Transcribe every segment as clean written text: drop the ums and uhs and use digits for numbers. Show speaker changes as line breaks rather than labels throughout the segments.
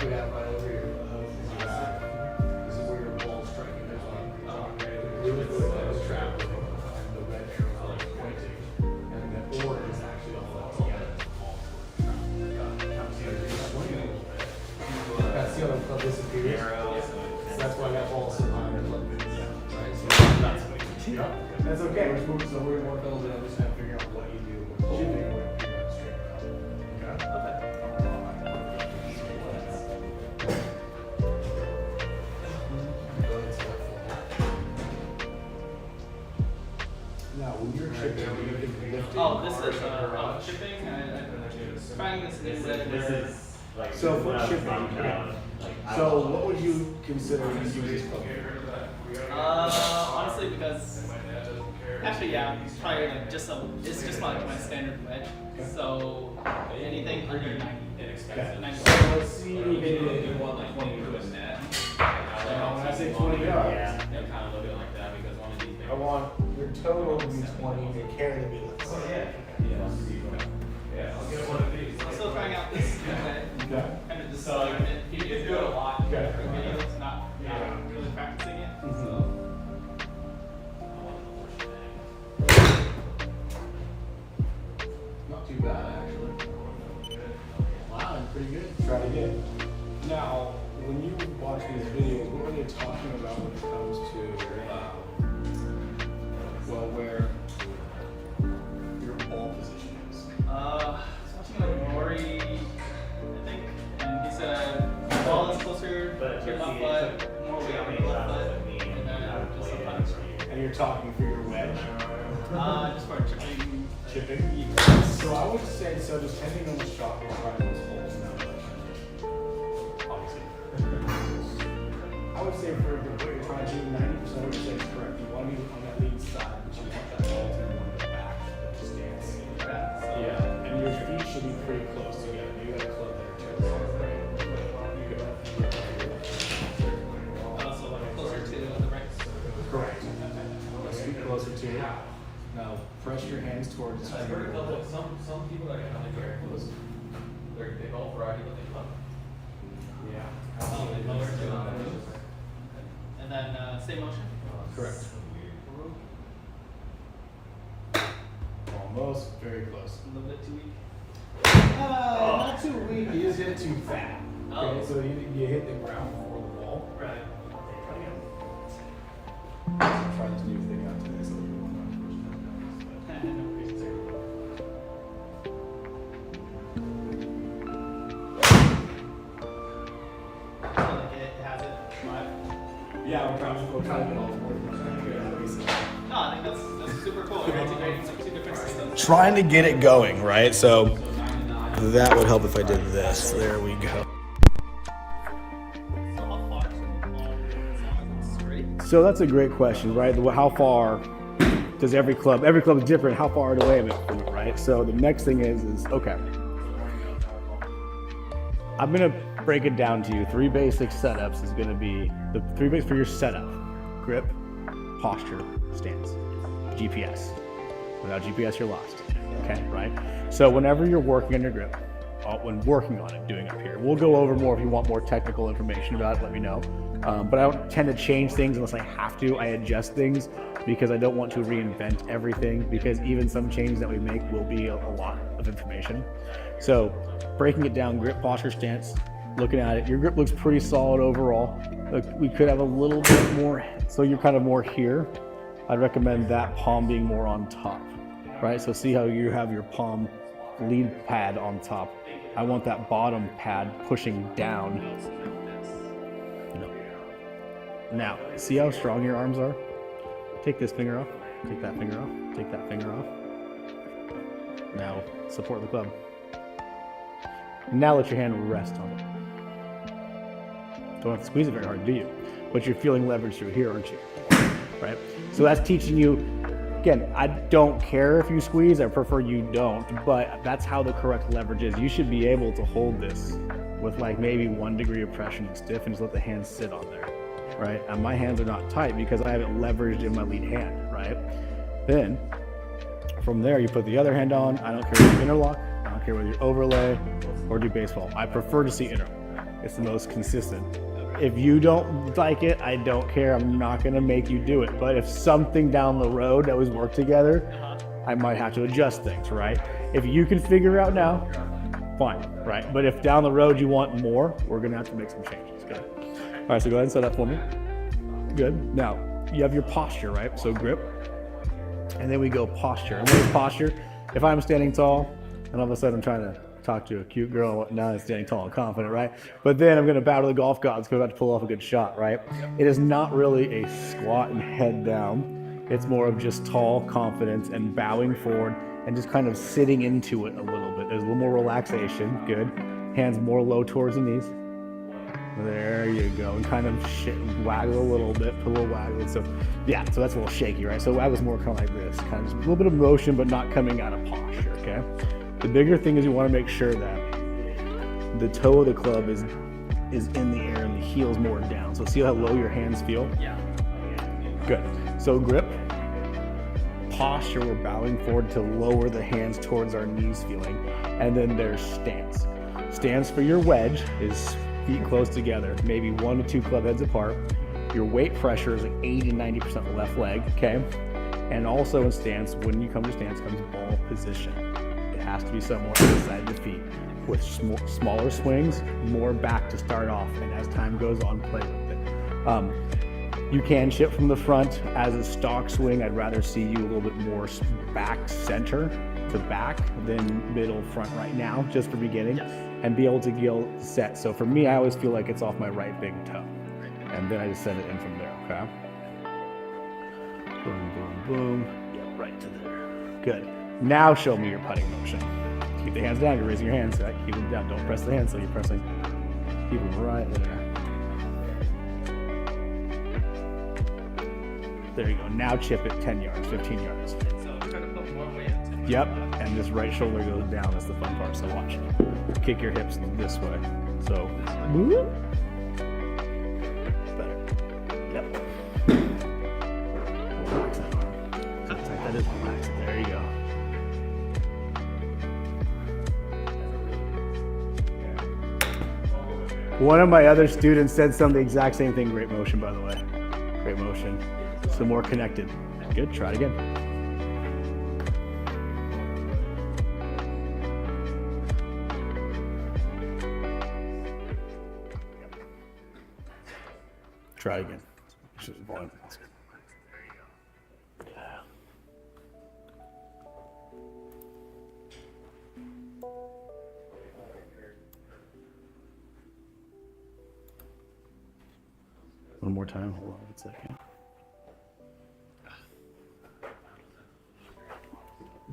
we have right over here. This is where your ball's striking this one. Really good at this trap, and the red arrows are like pointing, and the order is actually all that together. See how the club disappears? So that's why that ball's so high in the club. Right? So that's what you do. That's okay. We're moving, so we're more building. I'm just trying to figure out what you do with chipping or figure out straight up. Okay. Now, when you're chipping, are you lifting?
Oh, this is chipping. I'm trying this new red.
This is like
so for chipping, so what would you consider using this club?
Honestly, because actually, yeah, it's probably like it's just my standard wedge. So anything under 90.
Okay.
90.
So let's see you hit it in one like 20 yards. When I say 20 yards, I want your total to be 20 and your carry to be less. Oh, yeah. I'll get one of these.
I'm still trying out this new wedge.
Okay.
Kind of just you do it a lot.
Okay.
For videos, not really practicing it. So.
Not too bad, actually. Wow, pretty good. Try it again. Now, when you watch these videos, what are they talking about when it comes to, well, where your ball position is?
I was watching like Maury, I think, and he said the ball is closer to your left foot, more weight on your left foot, and then just a punch.
And you're talking for your wedge?
Just for chipping.
Chipping? So I would say, so depending on the shot you're trying to hold now, obviously. I would say for what you're trying to do, 90% of what you say is correct. You want to be on that lead side, but you want that ball to be on the back of the stance. Yeah, and your feet should be pretty close together. You got a club there too.
So like closer to the right.
Correct. Let's be closer to it. Now press your hands towards the
I've heard a couple of some people that kind of very close. They go variety, but they club.
Yeah.
They lower to and then same motion.
Correct. Almost. Very close.
A little bit too weak.
Not too weak. You just hit it too fat. Okay, so you hit the ground before the ball.
Right.
Try this new thing out today. So yeah, we'll try to get all the more.
No, I think that's super cool. You're integrating like two different systems.
Trying to get it going, right? So that would help if I did this. There we go.
So that's a great question, right? How far does every club is different, how far away am I from it, right? So the next thing is okay, I'm gonna break it down to you. 3 basic setups is gonna be the 3 basics for your setup: grip, posture, stance, GPS. Without GPS, you're lost, okay, right? So whenever you're working on your grip, when working on it, doing up here, we'll go over more. If you want more technical information about it, let me know. But I don't tend to change things unless I have to. I adjust things because I don't want to reinvent everything, because even some changes that we make will be a lot of information. So breaking it down: grip, posture, stance. Looking at it, your grip looks pretty solid overall. Look, we could have a little bit more, so you're kind of more here. I'd recommend that palm being more on top, right? So see how you have your palm lead pad on top. I want that bottom pad pushing down. Now, see how strong your arms are? Take this finger off, take that finger off, take that finger off. Now, support the club. Now let your hand rest on it. Don't have to squeeze it very hard, do you? But you're feeling leverage through here, aren't you? Right? So that's teaching you, again, I don't care if you squeeze, I prefer you don't, but that's how the correct leverage is. You should be able to hold this with like maybe 1 degree of pressure and stiff, and just let the hand sit on there. Right? And my hands are not tight because I have it leveraged in my lead hand, right? Then, from there, you put the other hand on. I don't care whether you interlock, I don't care whether you overlay or do baseball. I prefer to see interlock. It's the most consistent. If you don't like it, I don't care. I'm not gonna make you do it. But if something down the road that was work together, I might have to adjust things, right? If you can figure it out now, fine, right? But if down the road you want more, we're gonna have to make some changes. Good. All right, so go ahead and set that for me. Good. Now you have your posture, right? So grip, and then we go posture. And with posture, if I'm standing tall, and all of a sudden I'm trying to talk to a cute girl and whatnot, and standing tall and confident, right? But then I'm gonna bow to the golf gods because I'm about to pull off a good shot, right? It is not really a squat and head down. It's more of just tall confidence and bowing forward and just kind of sitting into it a little bit. There's a little more relaxation. Good. Hands more low towards the knees. There you go. And kind of waggle a little bit, put a little waggle. So yeah, so that's a little shaky, right? So waggle's more kind of like this, kind of just a little bit of motion, but not coming out of posture, okay? The bigger thing is you want to make sure that the toe of the club is in the air and the heel's more down. So see how low your hands feel?
Yeah.
Good. So grip, posture, we're bowing forward to lower the hands towards our knees feeling. And then there's stance. Stance for your wedge is feet close together, maybe 1 to 2 club heads apart. Your weight pressure is like 80 to 90% the left leg, okay? And also in stance, when you come to stance comes ball position. It has to be somewhere inside the feet. With smaller swings, more back to start off, and as time goes on, play with it. You can chip from the front as a stock swing. I'd rather see you a little bit more back center to back than middle front right now, just for beginning, and be able to get set. So for me, I always feel like it's off my right big toe, and then I just send it in from there, okay? Boom, boom, boom. Yeah, right to there. Good. Now show me your putting motion. Keep the hands down. You're raising your hands. Right? Keep them down. Don't press the hands. So you're pressing. Keep them right there. There you go. Now chip it 10 yards, 15 yards.
So try to put more weight into it.
Yep. And this right shoulder goes down. That's the fun part. So watch. Kick your hips this way. So. Whoop. Better. Yep. Relax that arm. That is relaxed. There you go. One of my other students said some of the exact same thing. Great motion, by the way. Great motion. So more connected. Good. Try it again. Try it again. One more time. Hold on 1 second.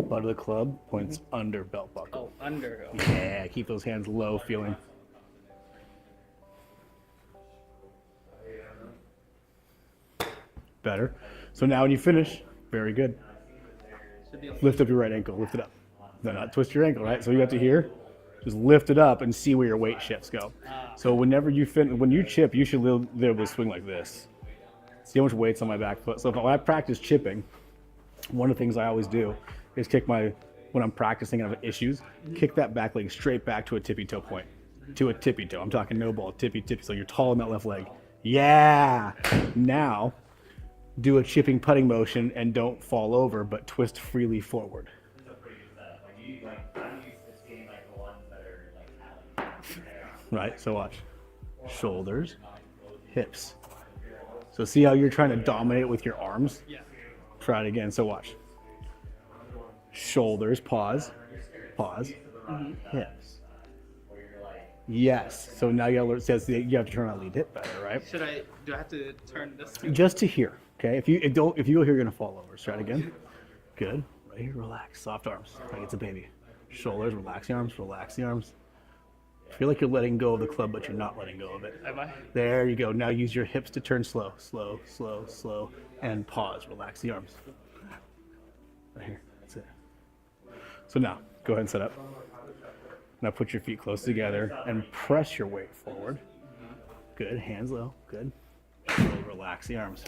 Butt of the club points under belt buckle.
Oh, under. Oh.
Yeah, keep those hands low feeling. Better. So now when you finish, very good.
Should be
Lift up your right ankle. Lift it up. No, not twist your ankle, right? So you have to here. Just lift it up and see where your weight shifts go. So whenever you when you chip, you should be able to swing like this. See how much weight's on my back foot. So when I practice chipping, one of the things I always do is when I'm practicing and I have issues, kick that back leg straight back to a tippy toe point. To a tippy toe. I'm talking no ball, tippy. So you're tall in that left leg. Yeah. Now, do a chipping putting motion and don't fall over, but twist freely forward. Right, so watch. Shoulders, hips. So see how you're trying to dominate with your arms?
Yeah.
Try it again, so watch. Shoulders, pause, hips. Yes, so now you gotta learn, says you have to turn on lead hip better, right?
Do I have to turn this to?
Just to here, okay? If you go here, you're gonna fall over. Try it again. Good, right here, relax, soft arms, like it's a baby. Shoulders, relax the arms, relax the arms. Feel like you're letting go of the club, but you're not letting go of it.
Am I?
There you go. Now use your hips to turn slow, and pause. Relax the arms. Right here. That's it. So now, go ahead and set up. Now put your feet close together and press your weight forward. Good. Hands low. Good. Relax the arms.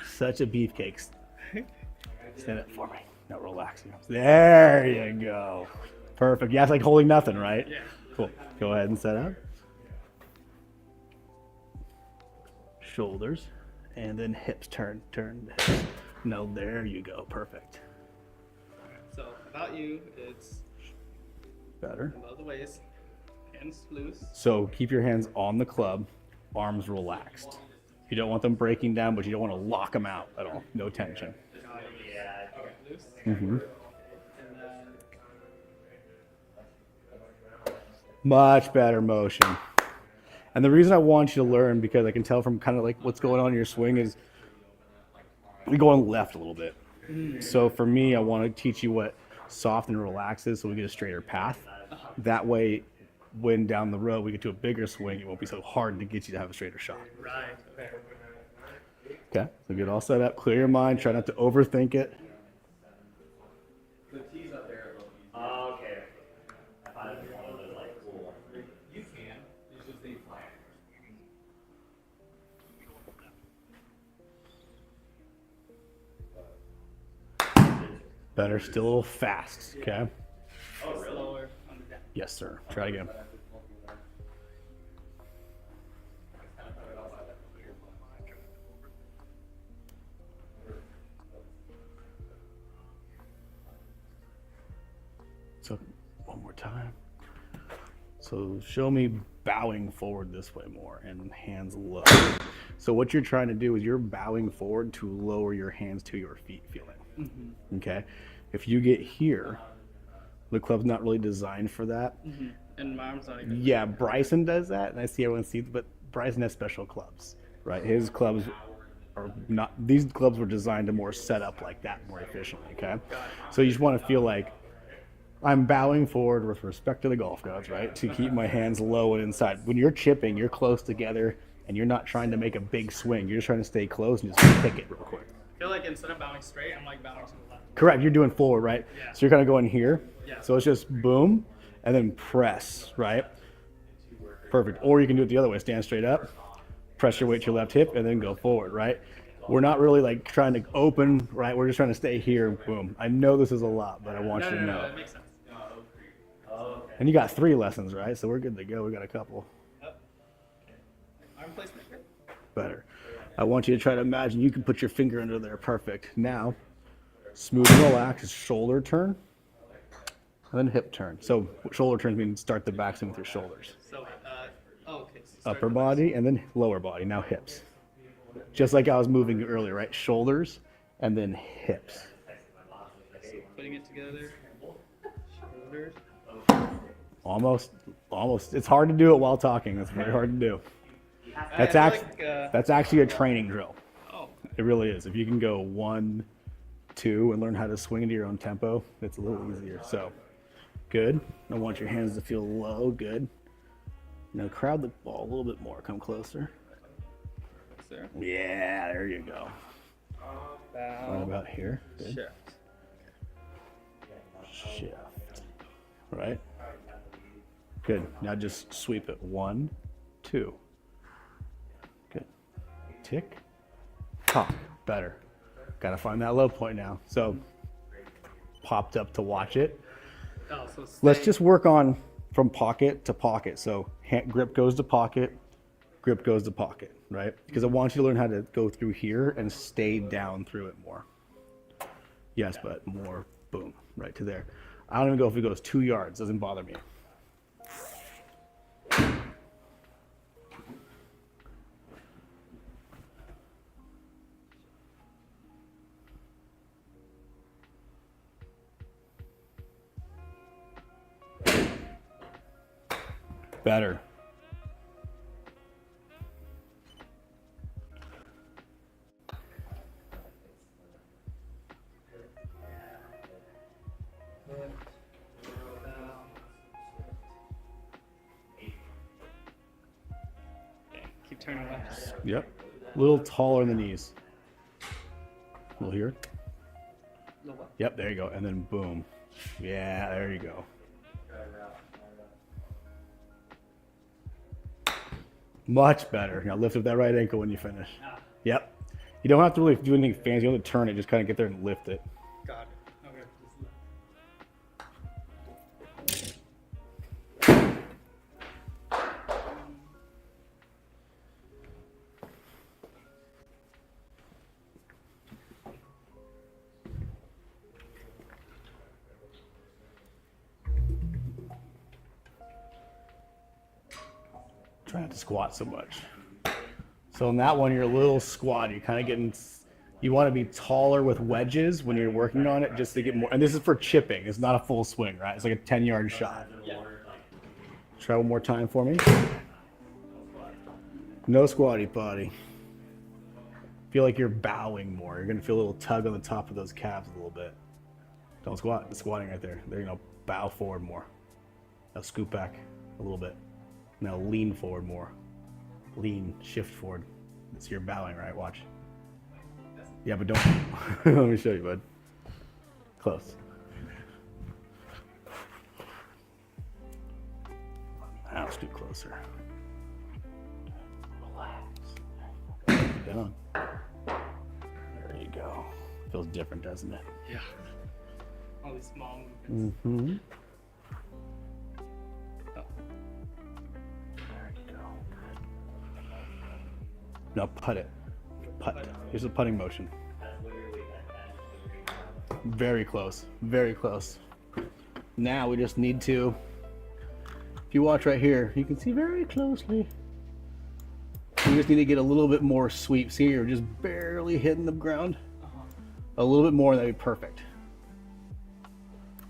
Such a beefcake. Stand up for me. Now relax the arms. There you go. Perfect. Yeah, it's like holding nothing, right?
Yeah.
Cool. Go ahead and set up. shoulders, and then hips turn, hips. No, there you go, perfect.
So about you, it's
Better.
above the waist, hands loose.
So keep your hands on the club, arms relaxed. You don't want them breaking down, but you don't want to lock them out at all. No tension.
Loose.
Mm-hmm.
And then
Much better motion. And the reason I want you to learn, because I can tell from kind of like what's going on in your swing, is you're going left a little bit. So for me, I want to teach you what soft and relax is, so we get a straighter path. That way, when down the road we get to a bigger swing, it won't be so hard to get you to have a straighter shot.
right. Okay.
Okay, so get all set up, clear your mind, try not to overthink it.
The tee's up there.
Oh, okay. I thought it was one of those like cool.
You can. You just need flat.
Better, still a little fast, okay?
Oh, really?
Slower on the down.
Yes, sir. Try it again. So, one more time. So, show me bowing forward this way more and hands low. So, what you're trying to do is you're bowing forward to lower your hands to your feet feeling. Okay? If you get here, the club's not really designed for that.
And my arm's not even.
Yeah, Bryson does that, and I see everyone sees, but Bryson has special clubs, right? His clubs are not, these clubs were designed to more set up like that more efficiently, okay? So you just want to feel like I'm bowing forward with respect to the golf gods, right? To keep my hands low and inside. When you're chipping, you're close together, and you're not trying to make a big swing. You're just trying to stay close and just pick it real quick.
I feel like instead of bowing straight, I'm like bowing to the left.
Correct, you're doing forward, right?
Yeah.
So you're kind of going here.
Yeah.
So it's just boom, and then press, right? Perfect. Or you can do it the other way. Stand straight up, press your weight to your left hip, and then go forward, right? We're not really like trying to open, right? We're just trying to stay here, boom. I know this is a lot, but I want you to know.
That makes sense.
And you got 3 lessons, right? So we're good to go. We got a couple.
Arm placement here.
Better. I want you to try to imagine you can put your finger under there. Perfect. Now, smooth and relax is shoulder turn, and then hip turn. So shoulder turns mean start the backswing with your shoulders.
So, okay. So start
Upper
with
body and then lower body. Now hips. Just like I was moving earlier, right? Shoulders and then hips.
this. Putting it together. Shoulders.
Almost. It's hard to do it while talking. It's very hard to do. That's
I
actually
feel like,
that's actually a training drill.
oh,
It really is. If you can go 1, 2, and learn how to swing into your own tempo, it's a little easier. So, good. I want your hands to feel low. Good. Now crowd the ball a little bit more. Come closer.
there.
Yeah, there you go. Right
Bow.
about here. Good.
Shift.
Shift. Right? Good. Now just sweep it. 1, 2. Good. Tick. Tock. Better. Got to find that low point now. So, popped up to watch it.
Oh, so
Let's
stay-
just work on from pocket to pocket. So, hand, grip goes to pocket, grip goes to pocket, right? Because I want you to learn how to go through here and stay down through it more. Yes, but more. Boom. Right to there. I don't even go if it goes 2 yards. Doesn't bother me. Better.
Okay, keep turning left.
Yep. A little taller in the knees. A little here.
Little left.
Yep, there you go. And then boom. Yeah, there you go. Much better. Now lift up that right ankle when you finish. Yep. You don't have to really do anything fancy. You don't have to turn it. Just kind of get there and lift it.
Got it. Okay.
Try not to squat so much. So in that one, you're a little squat. You're kind of getting, you want to be taller with wedges when you're working on it just to get more. And this is for chipping. It's not a full swing, right? It's like a 10-yard shot.
Yeah.
Try one more time for me. No squatty potty. Feel like you're bowing more. You're going to feel a little tug on the top of those calves a little bit. Don't squat. It's squatting right there. There you go. Bow forward more. Now scoot back a little bit. Now lean forward more. Lean, shift forward. So you're bowing, right? Watch. Yeah, but don't. Let me show you, bud. Close. Now scoot closer. Relax. Down. There you go. Feels different, doesn't it?
Yeah. All these small movements.
Mm-hmm.
Oh.
There you go. Now putt it. Putt. Here's a putting motion. Very close. Very close. Now we just need to, if you watch right here, you can see very closely. We just need to get a little bit more sweep. See, you're just barely hitting the ground. A little bit more, that'd be perfect.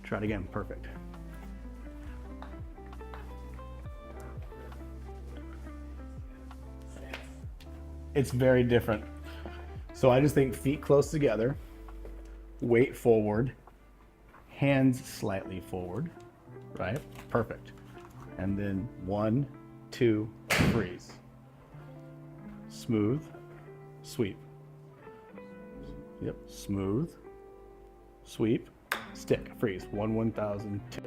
Try it again. Perfect. It's very different. So I just think feet close together, weight forward, hands slightly forward, right? Perfect. And then 1, 2, freeze. Smooth, sweep. Yep, smooth, sweep, stick, freeze. 1, 1,000, 2.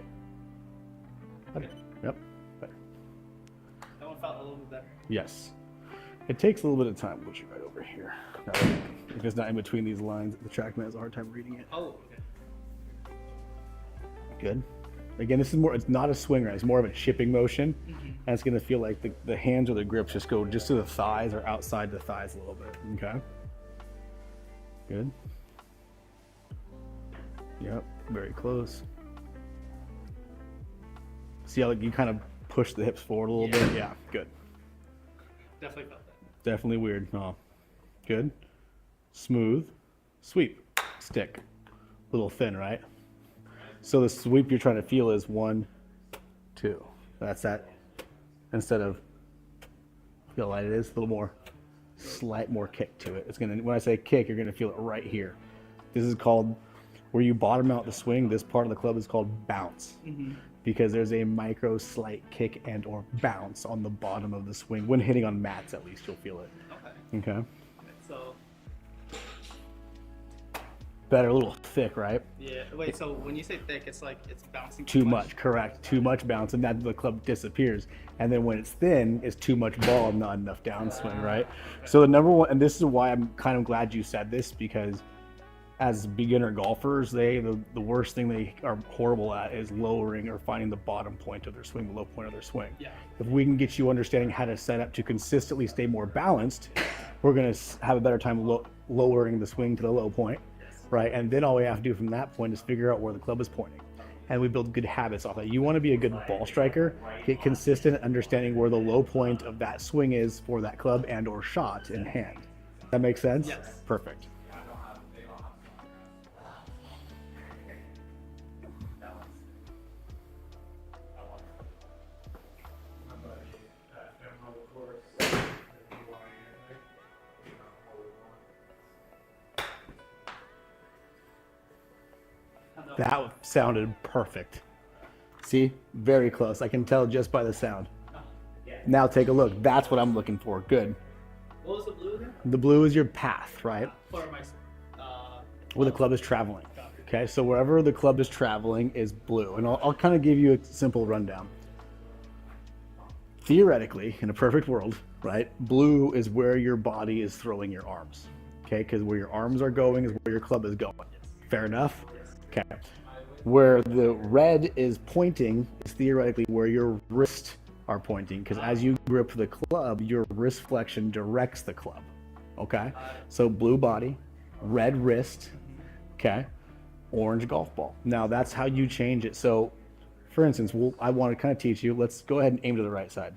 Better. Yep, better.
That one felt a little bit better.
Yes. It takes a little bit of time. Put you right over here. Now, if it's not in between these lines, the TrackMan has a hard time reading it.
Oh, okay.
Good. Again, this is more, it's not a swing right? It's more of a chipping motion. And it's going to feel like the hands or the grips just go just to the thighs or outside the thighs a little bit. Okay. Good. Yep. Very close. See how you kind of push the hips forward a little bit? Yeah. Good.
Definitely felt that.
Definitely weird. Oh. Good. Smooth. Sweep. Stick. A little thin, right? So the sweep you're trying to feel is 1, 2. That's that. Instead of, feel light it is, a little more, slight more kick to it. It's gonna, when I say kick, you're gonna feel it right here. This is called, where you bottom out the swing, this part of the club is called bounce. Because there's a micro slight kick and or bounce on the bottom of the swing. When hitting on mats, at least you'll feel it.
Okay.
Okay.
So,
Better, a little thick, right?
yeah. Wait, so when you say thick, it's like it's bouncing
Too much, correct. Too much bounce, and that the club disappears. And then when it's thin, it's too much ball and not enough downswing, right? So the number one, and this is why I'm kind of glad you said this, because as beginner golfers, the worst thing they are horrible at is lowering or finding the bottom point of their swing, the low point of their swing.
Yeah.
If we can get you understanding how to set up to consistently stay more balanced, we're going to have a better time lowering the swing to the low point, right? And then all we have to do from that point is figure out where the club is pointing. And we build good habits off that. You want to be a good ball striker, get consistent at understanding where the low point of that swing is for that club and or shot in hand. That makes sense?
Yes.
Perfect. That sounded perfect. See? Very close. I can tell just by the sound. Now take a look. That's what I'm looking for. Good.
What was the blue again?
The blue is your path, right?
For my,
Where the club is traveling. Okay, so wherever the club is traveling is blue. And I'll kind of give you a simple rundown. Theoretically, in a perfect world, right, blue is where your body is throwing your arms. Okay, because where your arms are going is where your club is going. Fair enough? Okay. Where the red is pointing is theoretically where your wrists are pointing, because as you grip the club, your wrist flexion directs the club. Okay? So blue body, red wrist, okay, orange golf ball. Now that's how you change it. So for instance, I want to kind of teach you, let's go ahead and aim to the right side.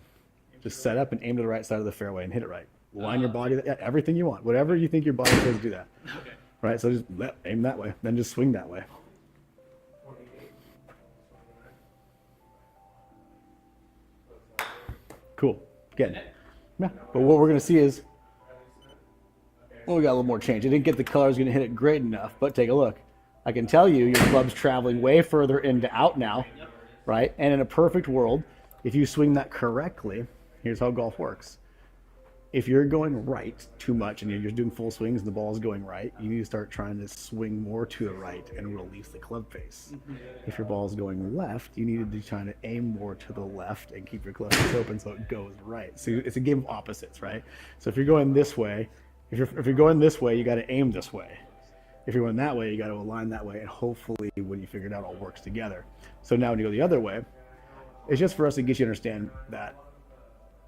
Just set up and aim to the right side of the fairway and hit it right. Line your body, yeah, everything you want. Whatever you think your body says, do that.
Okay.
Right, so just aim that way, then just swing that way. Cool, good. Yeah, but what we're gonna see is, well, we got a little more change. I didn't get the colors, gonna hit it great enough, but take a look. I can tell you your club's traveling way further into out now, right? And in a perfect world, if you swing that correctly, here's how golf works. If you're going right too much and you're just doing full swings and the ball is going right, you need to start trying to swing more to the right and release the club face. If your ball is going left, you need to be trying to aim more to the left and keep your club face open so it goes right. So it's a game of opposites, right? So if you're going this way, if you're going this way, you got to aim this way. If you're going that way, you got to align that way, and hopefully when you figure it out, it all works together. So now when you go the other way, it's just for us to get you to understand that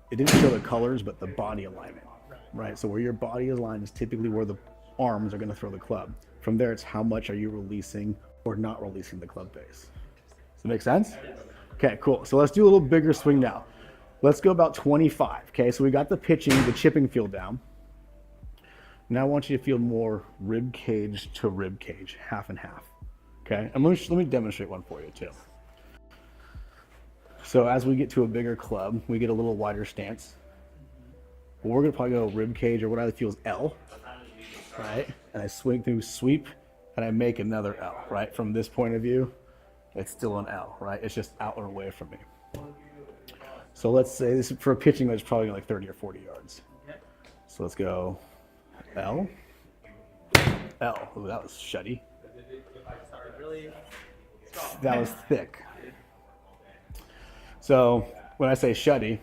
it didn't show the colors, but the body alignment, right? So where your body is aligned is typically where the arms are going to throw the club. From there, it's how much are you releasing or not releasing the club face. Does that make sense? Okay, cool. So let's do a little bigger swing now. Let's go about 25. Okay, so we got the pitching, the chipping feel down. Now I want you to feel more rib cage to rib cage, half and half. Okay, and let me demonstrate one for you too. So as we get to a bigger club, we get a little wider stance. Well, we're gonna probably go rib cage, or what I feel is L, right? And I swing through sweep, and I make another L, right? From this point of view, it's still an L, right? It's just out or away from me. So let's say this is for a pitching wedge, probably like 30 or 40 yards. So let's go L, L. Ooh, that was shutty. That was thick. So when I say shutty,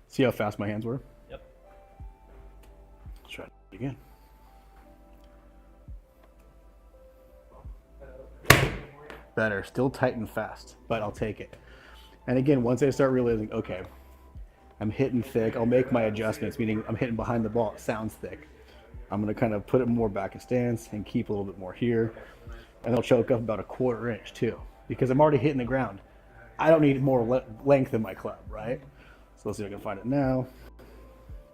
see how fast my hands were?
Yep.
Let's try it again. Better, still tight and fast, but I'll take it. And again, once I start realizing, okay, I'm hitting thick, I'll make my adjustments, meaning I'm hitting behind the ball, it sounds thick. I'm gonna kind of put it more back in stance and keep a little bit more here. And I'll choke up about a 1/4 inch too, because I'm already hitting the ground. I don't need more length in my club, right? So let's see if I can find it now.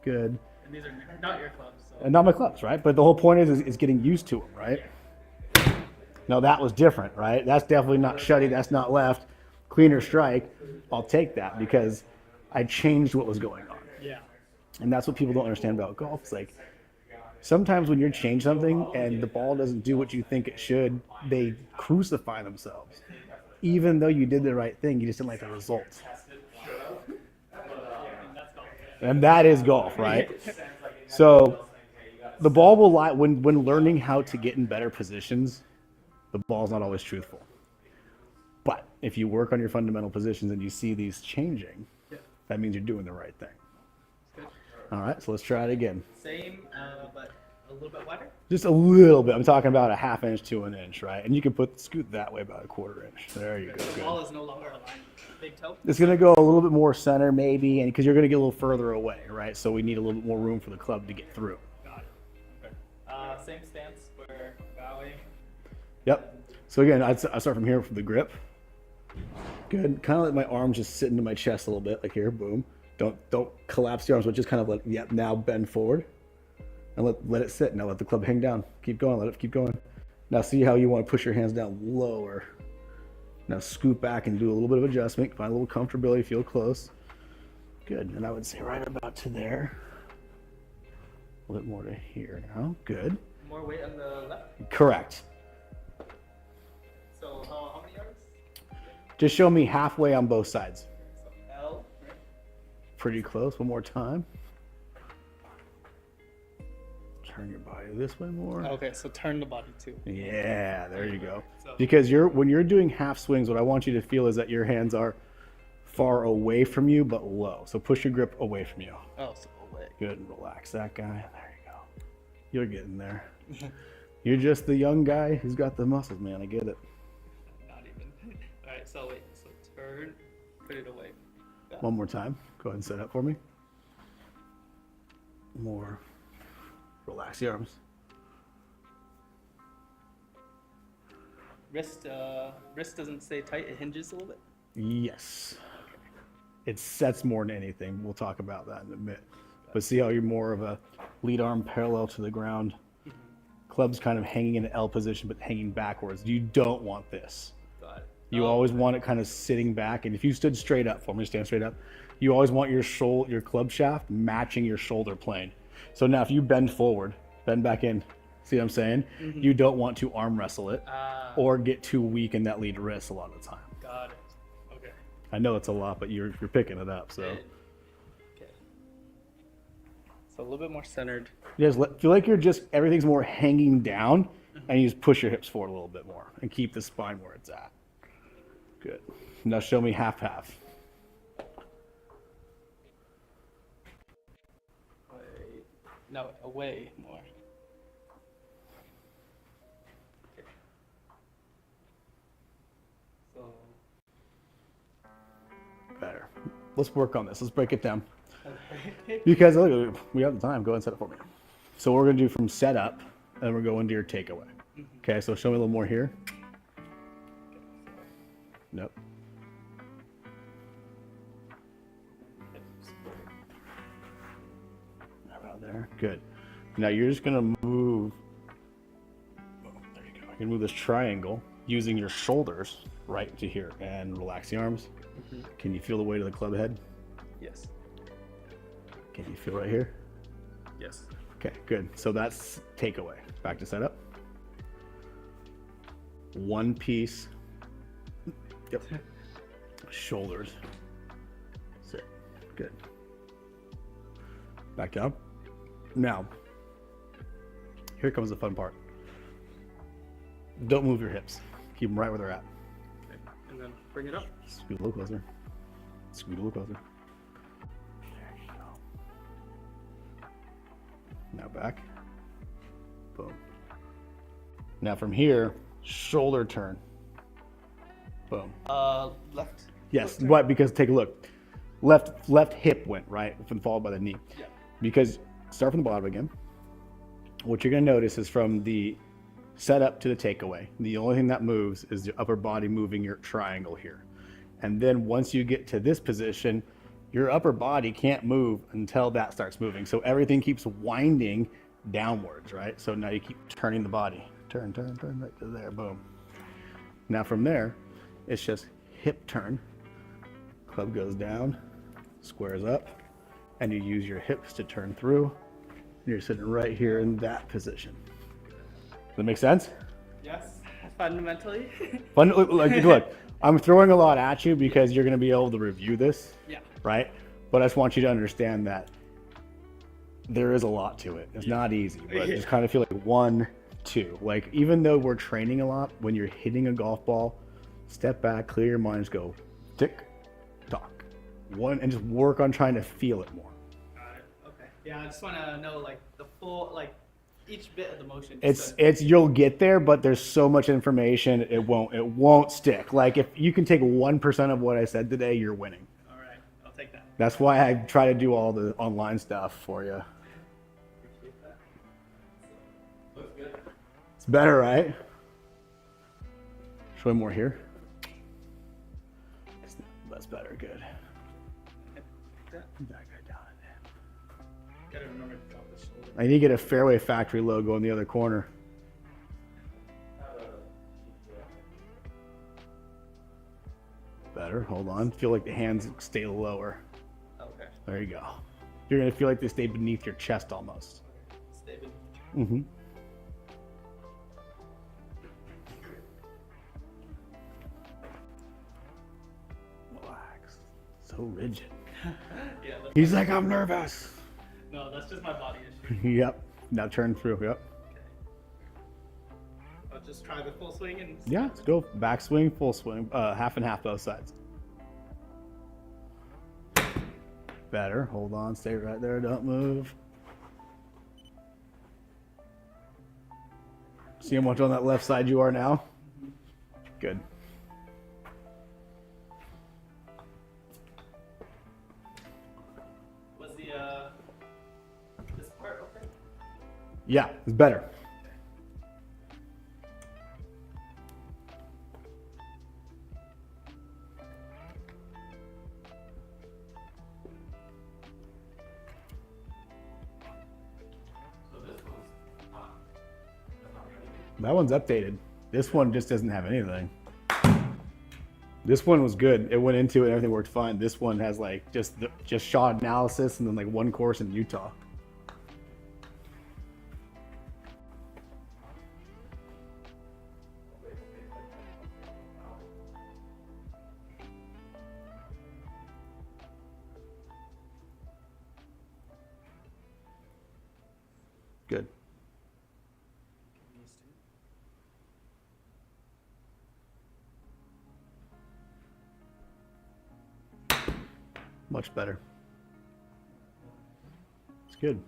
Good.
And these are not your clubs. So.
And not my clubs, right? But the whole point is getting used to them, right? Now that was different, right? That's definitely not shutty. That's not left. Cleaner strike. I'll take that because I changed what was going on.
Yeah.
And that's what people don't understand about golf. It's like sometimes when you change something and the ball doesn't do what you think it should, they crucify themselves. Even though you did the right thing, you just didn't like the results. And that is golf, right? So the ball will lie when learning how to get in better positions, the ball's not always truthful. But if you work on your fundamental positions and you see these changing, that means you're doing the right thing.
Good.
All right, so let's try it again.
Same, but a little bit wider.
Just a little bit. I'm talking about a 1/2 inch to an inch, right? And you can scoot that way about a 1/4 inch. There you go.
The
Good.
ball is no longer aligned. Big toe.
It's going to go a little bit more center maybe, and because you're going to get a little further away, right? So we need a little bit more room for the club to get through.
Got it. Same stance where bowing.
Yep. So again, I start from here from the grip. Good. Kind of let my arms just sit into my chest a little bit, like here, boom. Don't collapse the arms, but just kind of let, now bend forward. And let it sit. Now let the club hang down. Keep going. Let it keep going. Now see how you want to push your hands down lower. Now scoot back and do a little bit of adjustment. Find a little comfortability. Feel close. Good. And I would say right about to there. A little bit more to here now. Good.
More weight on the left.
Correct.
So how many yards?
Just show me halfway on both sides.
So L. Right?
Pretty close. One more time. Turn your body this way more.
Okay, so turn the body too.
Yeah, there you go.
So-
Because when you're doing half swings, what I want you to feel is that your hands are far away from you, but low. So push your grip away from you.
Oh, so away.
Good, and relax that guy. There you go. You're getting there. You're just the young guy who's got the muscles, man. I get it.
Not even. All right, so wait. So turn, put it away.
One more time. Go ahead and set up for me. More. Relax the arms.
Wrist doesn't stay tight. It hinges a little bit.
Yes. It sets more than anything. We'll talk about that in a bit. But see how you're more of a lead arm parallel to the ground. Club's kind of hanging in an L position, but hanging backwards. You don't want this.
Got it.
You always want it kind of sitting back. And if you stood straight up, for me, stand straight up, you always want your club shaft matching your shoulder plane. So now if you bend forward, bend back in, see what I'm saying? You don't want to arm wrestle it or get too weak in that lead wrist a lot of the time.
Got it. Okay.
I know it's a lot, but you're picking it up. So
Okay. So a little bit more centered.
you just feel like everything's more hanging down, and you just push your hips forward a little bit more and keep the spine where it's at. Good. Now show me half.
Wait. No, away more. Okay. So.
Better. Let's work on this. Let's break it down.
Okay.
Because look, we have the time. Go ahead and set it for me. So we're going to do from setup, and we're going to your takeaway. Okay, so show me a little more here. Nope. About there. Good. Now you're just going to move. Oh, there you go. You're going to move this triangle using your shoulders right to here and relax the arms. Can you feel the weight of the club head?
Yes.
Can you feel right here?
Yes.
Okay, good. So that's takeaway. Back to setup. One piece. Yep. Shoulders. Sit. Good. Back down. Now, here comes the fun part. Don't move your hips. Keep them right where they're at.
Okay. And then bring it up.
Scoot a little closer. Scoot a little closer. There you go. Now back. Boom. Now from here, shoulder turn. Boom.
Left.
Yes, but because take a look. Left hip went, right? Followed by the knee.
Yeah.
Because start from the bottom again. What you're gonna notice is from the setup to the takeaway, the only thing that moves is your upper body moving your triangle here. And then once you get to this position, your upper body can't move until that starts moving. So everything keeps winding downwards, right? So now you keep turning the body. Turn right to there, boom. Now from there, it's just hip turn. Club goes down, squares up, and you use your hips to turn through. And you're sitting right here in that position. Does that make sense?
Yes. Fundamentally.
Look, I'm throwing a lot at you because you're going to be able to review this,
Yeah.
right? But I just want you to understand that there is a lot to it. It's not easy, but just kind of feel like 1, 2. Like even though we're training a lot, when you're hitting a golf ball, step back, clear your mind, just go tick, tock, one, and just work on trying to feel it more.
Got it. Okay. Yeah, I just want to know like the full, like each bit of the motion.
It's you'll get there, but there's so much information, it won't stick. Like if you can take 1% of what I said today, you're winning.
All right, I'll take that.
That's why I try to do all the online stuff for you.
Appreciate that.
Looks good.
It's better, right? Show me more here. That's better, good.
Yeah.
That guy down in there.
Gotta remember to drop the shoulder.
I need to get a Fairway Factory logo in the other corner. Better, hold on. Feel like the hands stay lower.
Okay.
There you go. You're gonna feel like they stay beneath your chest almost.
Stay with.
Mm-hmm. Relax. So rigid.
Yeah.
He's like, I'm nervous.
No, that's just my body issue.
Yep. Now turn through. Yep.
Okay. I'll just try the full swing and.
Yeah, let's go. Back swing, full swing, half and half both sides. Better. Hold on. Stay right there. Don't move. See how much on that left side you are now? Good.
Was the this part okay?
Yeah, it's better. That one's updated. This one just doesn't have anything. This one was good. It went into it and everything worked fine. This one has like just shot analysis and then like one course in Utah. Good. Much better. It's good.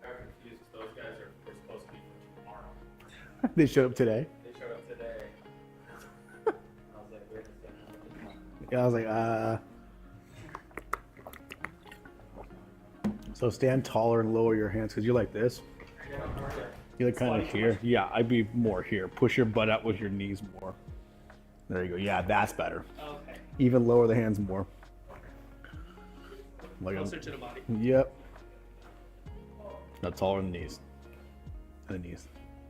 I'm confused because those guys were supposed to be for tomorrow.
They showed up today.
They showed up today. I was like, wait a second.
Yeah, I was like, So stand taller and lower your hands because you're like this. You're like kind of here. Yeah, I'd be more here. Push your butt out with your knees more. There you go. Yeah, that's better.
Okay.
Even lower the hands more. Like
Closer to the body.
Yep. Not taller than the knees. The knees.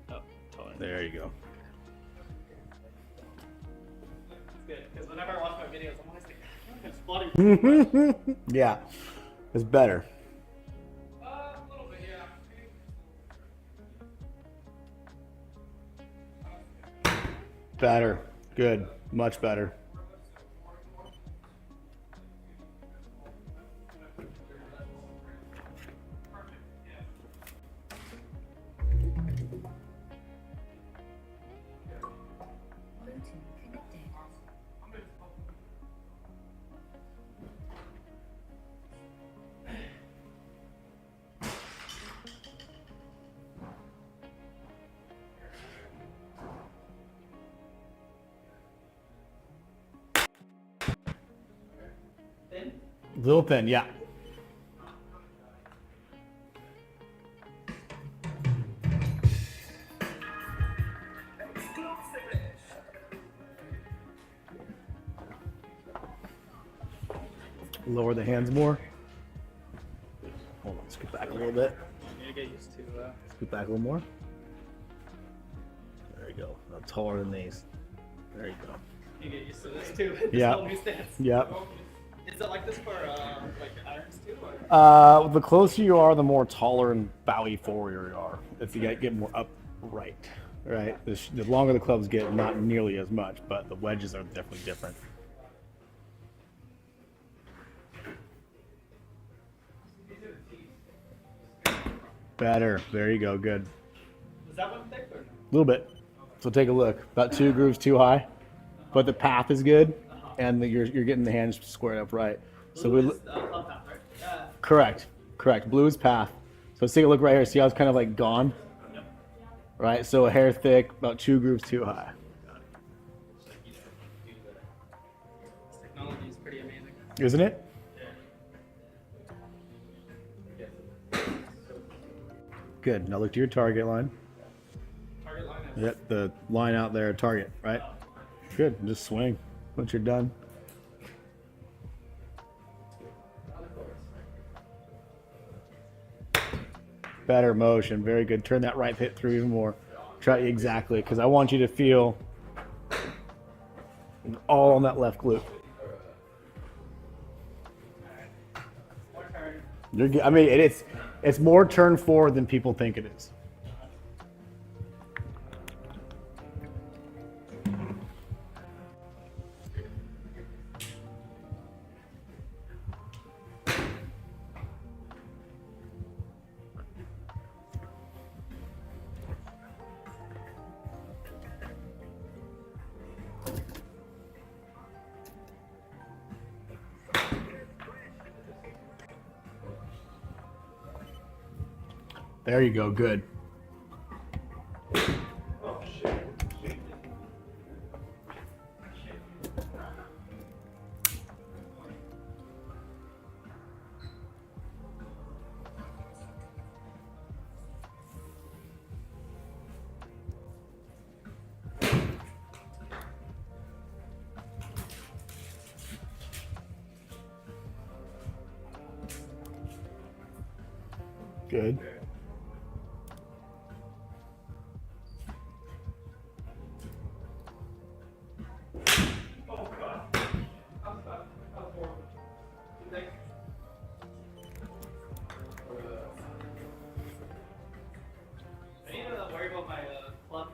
Oh, totally.
There you go.
It's good because whenever I watch my videos, I'm always like, I'm squatting.
Yeah, it's better.
A little bit, yeah.
Better. Good. Much better.
Thin?
Little thin, yeah. Lower the hands more. Hold on, scoot back a little bit.
You need to get used to
Scoot back a little more. There you go. Now taller than these. There you go.
you get used to this too. This
Yeah.
whole new stance.
Yep.
Is it like this for like irons too? Or?
The closer you are, the more taller and bowy forward you are. If you get more upright, right? The longer the clubs get, not nearly as much, but the wedges are definitely different. Better. There you go. Good.
Was that one thick or no?
A little bit. So take a look. About 2 grooves too high, but the path is good, and you're getting the hands squared up right. So we
Blue is, club path, right? Yeah.
correct. Blue is path. So let's take a look right here. See how it's kind of like gone,
Yep.
right? So a hair thick, about 2 grooves too high.
This technology is pretty amazing.
Isn't it? Good. Now look to your target line.
Target line is
Yep, the line out there, target, right? Good. Just swing once you're done. Better motion. Very good. Turn that right hip through even more. Try exactly, because I want you to feel all on that left glute.
more turn.
You're, I mean, it's more turn forward than people think it is. There you go. Good. Good.
I need to worry about my club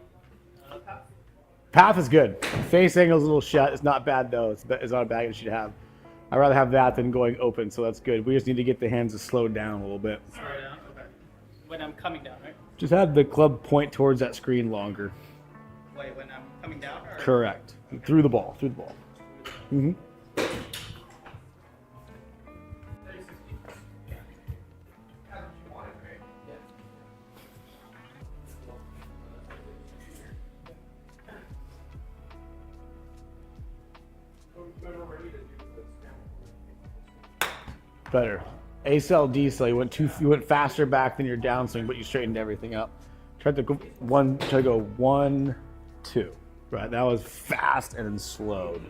path.
Path is good. Face angle's a little shut. It's not bad though. It's not a bad you should have. I'd rather have that than going open, so that's good. We just need to get the hands to slow down a little bit.
Slow down. Okay. When I'm coming down, right?
Just have the club point towards that screen longer.
Wait, when I'm coming down? Or?
Correct. Through the ball. Through the ball. Mm-hmm. Better. A cell, D cell. You went faster back than your downswing, but you straightened everything up. Try to go 1, 2. Right. That was fast and then slowed.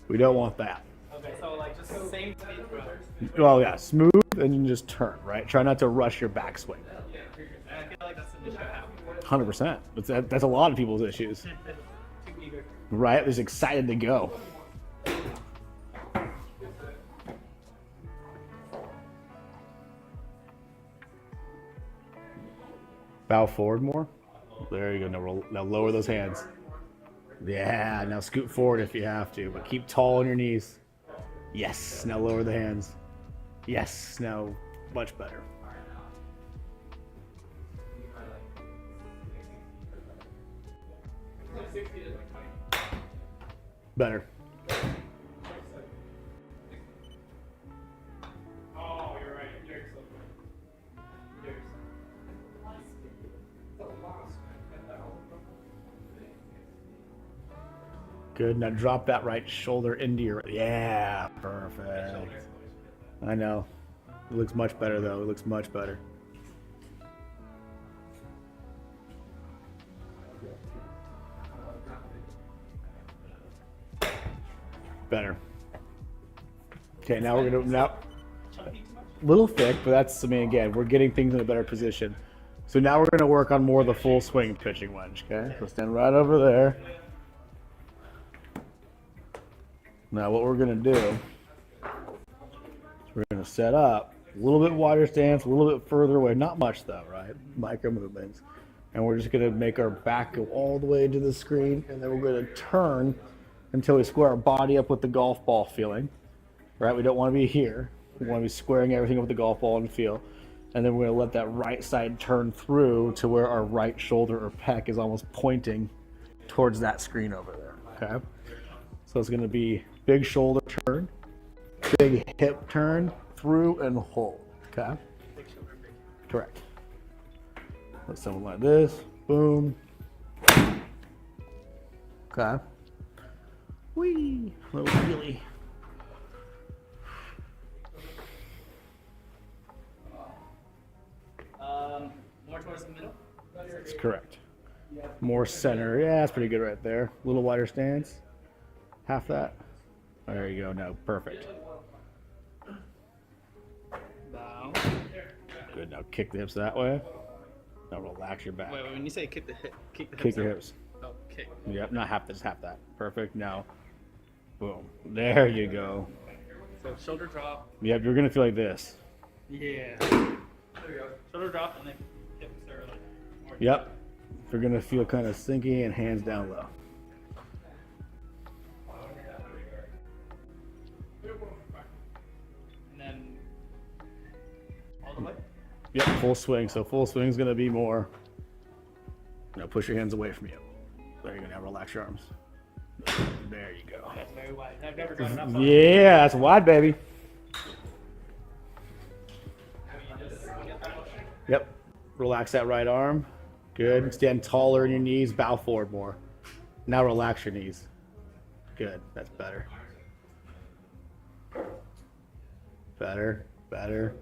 We don't want that.
Okay, so like just the same speed, brother.
Well, yeah, smooth and you just turn. Right. Try not to rush your backswing.
I feel like that's the issue I have.
100%. That's a lot of people's issues.
Too eager.
Right. They're just excited to go. Bow forward more. There you go. Now lower those hands. Yeah, now scoot forward if you have to, but keep tall on your knees. Yes, now lower the hands. Yes, now much better. Better.
Oh, you're right.
Good. Now drop that right shoulder into your. Yeah, perfect. I know. It looks much better though. It looks much better. Better. Okay, now we're gonna little thick, but that's, I mean, again, we're getting things in a better position. So now we're gonna work on more of the full swing pitching wedge. Okay, so stand right over there. Now what we're gonna do is we're gonna set up a little bit wider stance, a little bit further away, not much though, right? Micro movements. And we're just gonna make our back go all the way to the screen, and then we're gonna turn until we square our body up with the golf ball feeling, right? We don't wanna be here. We wanna be squaring everything up with the golf ball and feel. And then we're gonna let that right side turn through to where our right shoulder or pec is almost pointing towards that screen over there, okay? So it's gonna be big shoulder turn, big hip turn, through and hold, okay? Correct. Let someone like this, boom. Okay. Whee, little wheelie.
More towards the middle?
That's correct. More center, yeah, that's pretty good right there. A little wider stance, half that. There you go, no, perfect.
Down.
Good, now kick the hips that way. Now relax your back.
Wait, when you say kick the hip, kick the
Kick
hips
your
out.
hips.
Oh, kick.
Yep, not half this, half that. Perfect, now, boom. There you go.
So shoulder drop.
Yep, you're gonna feel like this.
Yeah. There you go. Shoulder drop and then hips are like more.
Yep. You're gonna feel kind of sinky and hands down low.
And then all the way.
Yep, full swing. So full swing is gonna be more. Now push your hands away from you. There you go. Now relax your arms. There you go.
That's very wide. I've never gone enough.
Yeah, that's wide, baby. Yep. Relax that right arm. Good. Stand taller in your knees. Bow forward more. Now relax your knees. Good. That's better. Better. Better.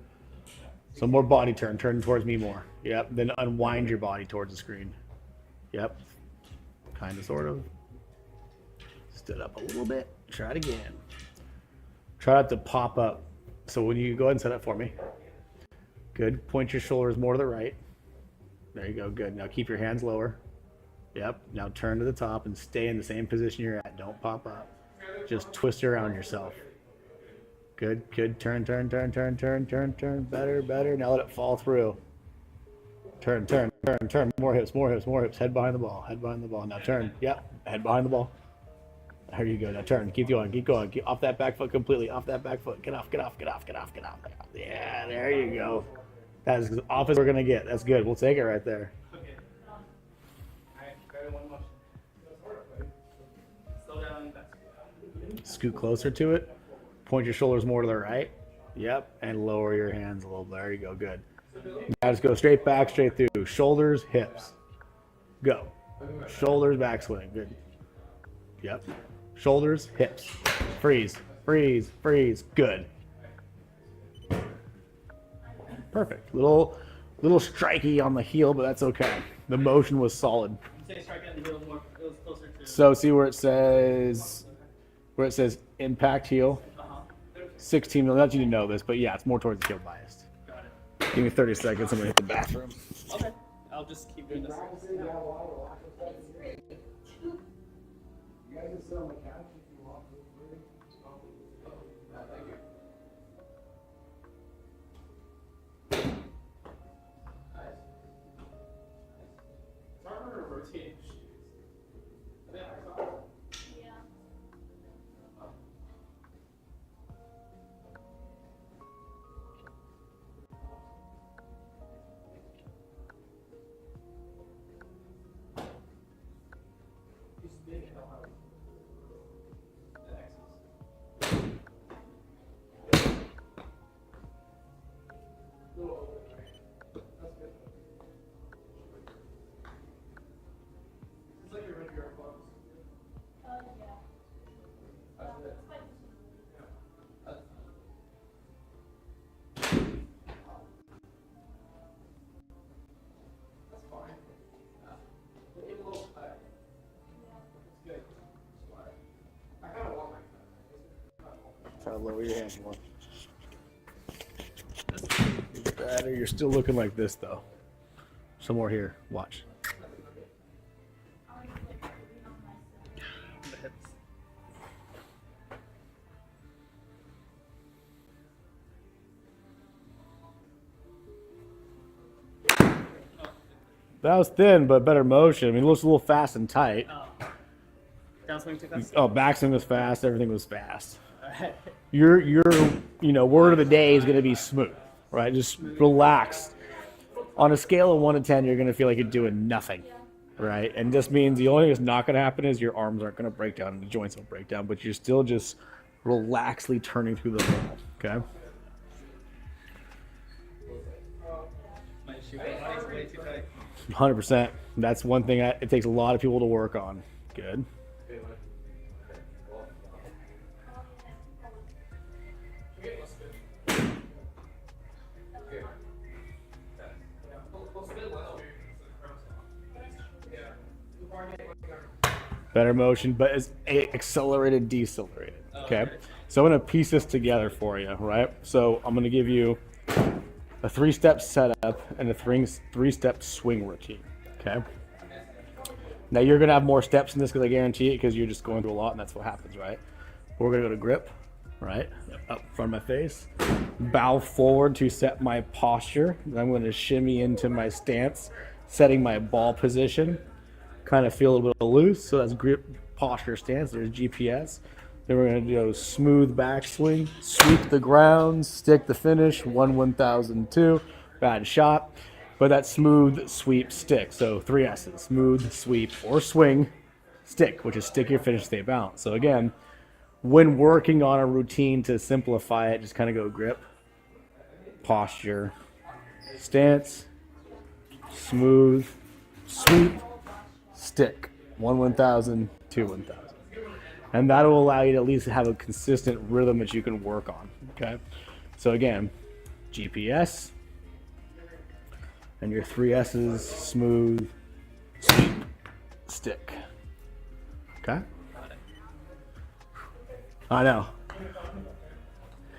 So more body turn. Turn towards me more. Yep. Then unwind your body towards the screen. Yep. Kind of, sort of. Stood up a little bit. Try it again. Try not to pop up. So when you go ahead and set up for me. Good. Point your shoulders more to the right. There you go. Good. Now keep your hands lower. Yep. Now turn to the top and stay in the same position you're at. Don't pop up. Just twist around yourself. Good. Good. Turn, turn, turn, turn, turn, turn, turn. Better, better. Now let it fall through. Turn, turn, turn, turn. More hips, more hips, more hips. Head behind the ball. Head behind the ball. Now turn. Yep. Head behind the ball. There you go. Now turn. Keep going. Keep going. Get off that back foot completely. Off that back foot. Get off. Get off. Get off. Get off. Get off. Yeah. There you go. That's as off as we're gonna get. That's good. We'll take it right there.
Okay. Alright, grab one motion. Slow down.
Scoot closer to it. Point your shoulders more to the right. Yep. And lower your hands a little. There you go. Good. Now just go straight back, straight through. Shoulders, hips. Go. Shoulders, backswing. Good. Yep. Shoulders, hips. Freeze, freeze, freeze. Good. Perfect. Little strikey on the heel, but that's okay. The motion was solid.
You say strike it a little more, a little closer to.
So see where it says impact heel. 16 mil. Not you to know this, but yeah, it's more towards the heel biased.
Got it.
Give me 30 seconds. I'm gonna hit the bathroom.
Okay. I'll just keep doing this.
Try to lower your hands more. Better. You're still looking like this though. Some more here. Watch.
The hips.
That was thin, but better motion. I mean, it looks a little fast and tight.
Downswing too fast?
Oh, backswing was fast. Everything was fast.
Alright.
Your word of the day is going to be smooth, right? Just relax. On a scale of 1 to 10, you're going to feel like you're doing nothing, right? And this means the only thing that's not going to happen is your arms aren't going to break down, the joints won't break down, but you're still just relaxedly turning through the ball, okay?
My shoe is way too tight.
100%. That's one thing it takes a lot of people to work on. Good. Better motion, but it's accelerated, decelerated. Okay. So I'm going to piece this together for you, right? So I'm going to give you a 3-step setup and a 3-step swing routine. Okay. Now you're going to have more steps in this because I guarantee it, because you're just going through a lot and that's what happens, right? We're going to go to grip, right? Up in front of my face. Bow forward to set my posture. Then I'm going to shimmy into my stance, setting my ball position. Kind of feel a little bit loose, so that's grip, posture, stance. There's GPS. Then we're going to do smooth backswing, sweep the ground, stick the finish, 1/1002, bad shot. But that smooth, sweep, stick. So 3 S's: smooth, sweep, or swing, stick, which is stick your finish, stay balanced. So again, when working on a routine to simplify it, just kind of go grip, posture, stance, smooth, sweep, stick, 1/1000, 2/1000. And that will allow you to at least have a consistent rhythm that you can work on, okay? So again, GPS, and your 3 S's: smooth, sweep, stick. Okay? I know.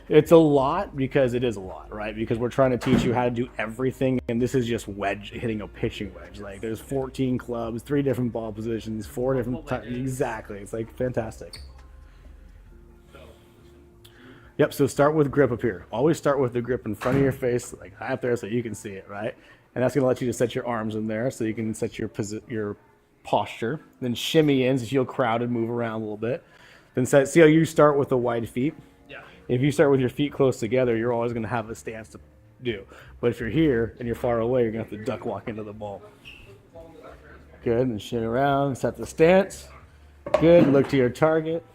It's a lot because it is a lot, right? Because we're trying to teach you how to do everything, and this is just wedge hitting a pitching wedge. Like there's 14 clubs, 3 different ball positions, 4 different exactly. It's like fantastic. Yep. So start with grip up here. Always start with the grip in front of your face, like high up there, so you can see it, right? And that's gonna let you just set your arms in there, so you can set your posture. Then shimmy in, so you feel crowded, move around a little bit. Then see how you start with the wide feet. If you start with your feet close together, you're always going to have a stance to do. But if you're here and you're far away, you're going to have to duck walk into the ball. Good. And shimmy around, set the stance. Good. Look to your target.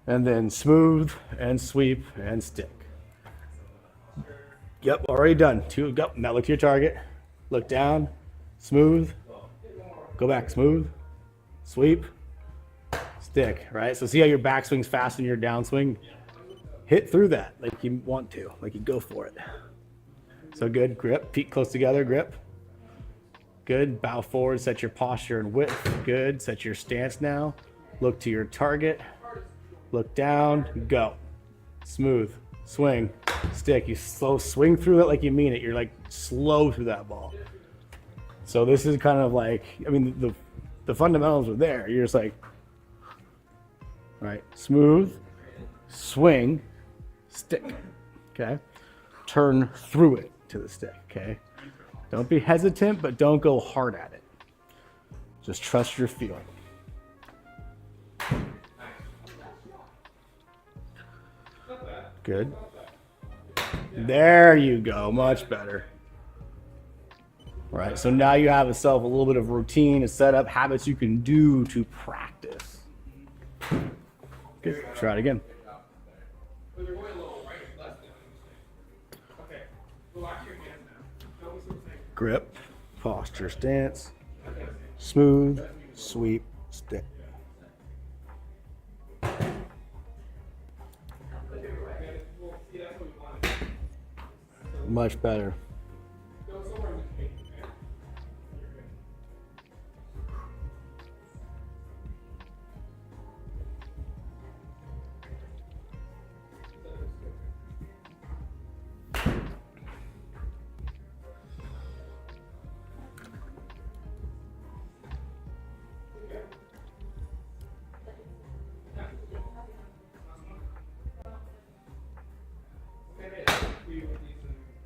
And then smooth and sweep and stick. Yep, already done. 2, go. Now look to your target. Look down. Smooth. Go back. Smooth. Sweep. Stick. Right? So see how your backswing's fast and your downswing? Hit through that like you want to, like you go for it. So good, grip, feet close together, grip. Good, bow forward, set your posture and width. Good, set your stance now. Look to your target, look down, go. Smooth, swing, stick. You slow swing through it like you mean it. You're like slow through that ball. So this is kind of like, I mean, the fundamentals are there. You're just like, right, smooth, swing, stick, okay? Turn through it to the stick, okay? Don't be hesitant, but don't go hard at it. Just trust your feeling. Good. There you go, much better. All right, so now you have yourself a little bit of routine, a setup, habits you can do to practice. Good, try it again. Grip, posture, stance, smooth, sweep, stick. Much better.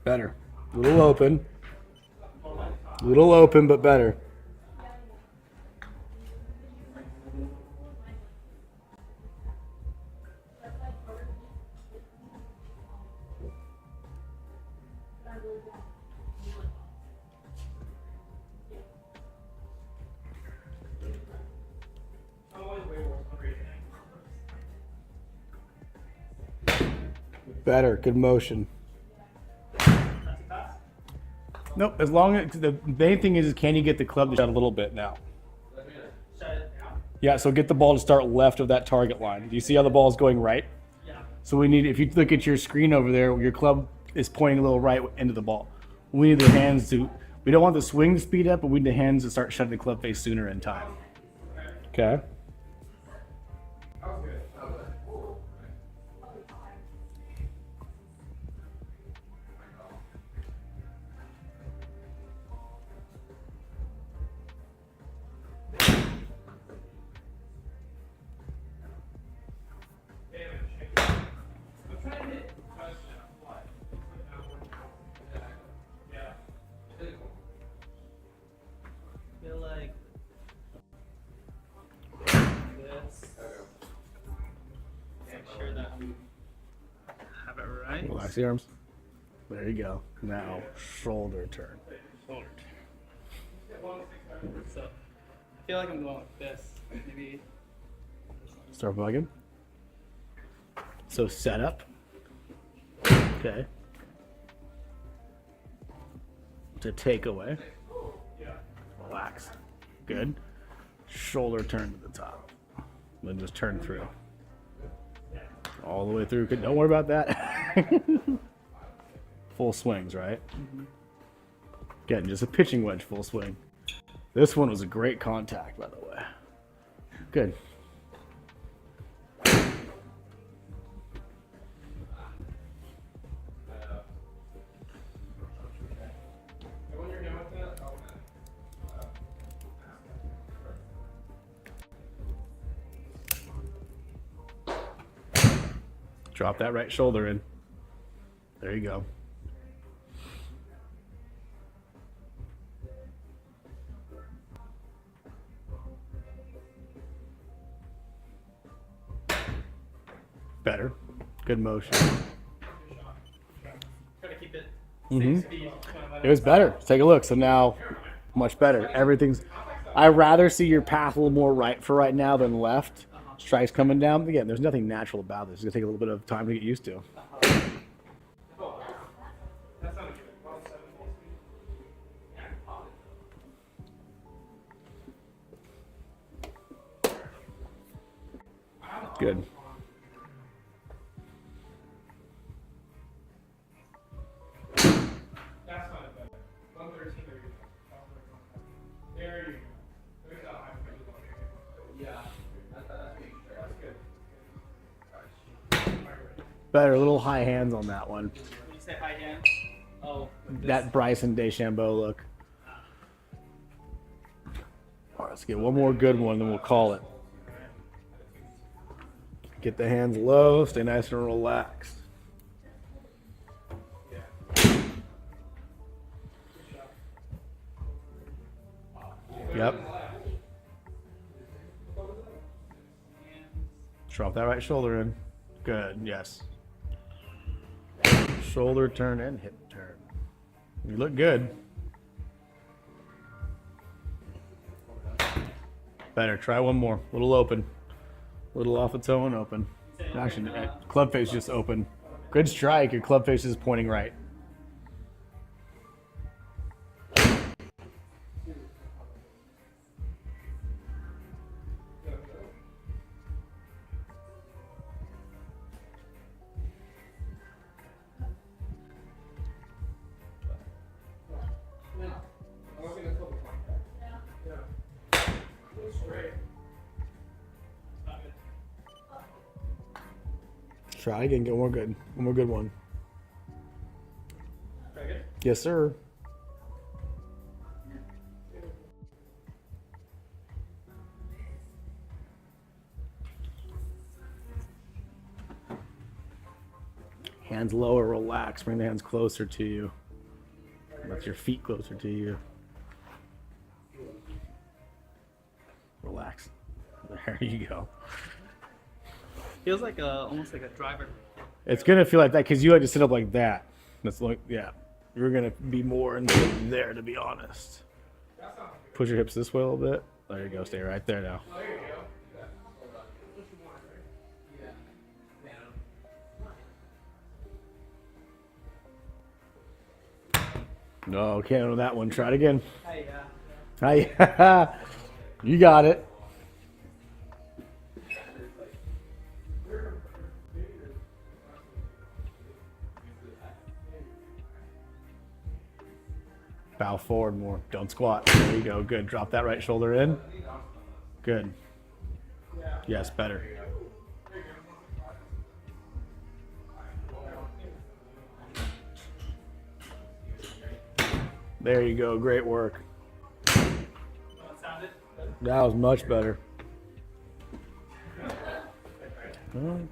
Better. A little open. A little open, but better. Better. Good motion. Nope. As long as the main thing is can you get the club to shut a little bit now? Yeah. So get the ball to start left of that target line. Do you see how the ball is going right? Yeah. So we need. If you look at your screen over there, your club is pointing a little right into the ball. We need the hands to. We don't want the swing to speed up, but we need the hands to start shutting the club face sooner in time. Okay.
Feel like this. Make sure that we have it right.
Relax the arms. There you go. Now shoulder turn. Shoulder turn.
So I feel like I'm going like this. Maybe.
Start bugging. So set up. Okay. To take away. Relax. Good. Shoulder turn to the top. Then just turn through. All the way through. Don't worry about that. Full swings, right? Again, just a pitching wedge full swing. This one was a great contact, by the way. Good. Drop that right shoulder in. There you go. Better. Good motion.
Try to keep it
Mhm.
same speed.
It was better. Take a look. So now, much better. Everything's. I'd rather see your path a little more right for right now than left. Strikes coming down. Again, there's nothing natural about this. It's gonna take a little bit of time to get used to. Good.
That's not bad. 113, there you go. There you go. There's that high pressure one.
Yeah. That's good.
Better. A little high hands on that one.
When you say high hand, oh, like this.
That Bryson DeChambeau look. All right, let's get one more good one, then we'll call it. Get the hands low, stay nice and relaxed. Yep. Drop that right shoulder in. Good, yes. Shoulder turn and hip turn. You look good. Better. Try one more. A little open. A little off the toe and open. Actually, club face just open. Good strike. Your club face is pointing right. Try again. Get one more good. One more good one.
Very good.
Yes, sir. Hands lower, relax. Bring the hands closer to you. Let your feet closer to you. Relax. There you go.
Feels like almost like a driver.
It's gonna feel like that because you like to sit up like that. That's like, yeah. You're gonna be more in there, to be honest. Push your hips this way a little bit. There you go. Stay right there now. No, can't on that one. Try it again.
Hey,
Hi. You got it. Bow forward more. Don't squat. There you go. Good. Drop that right shoulder in. Good. Yes, better. There you go. Great work. That was much better.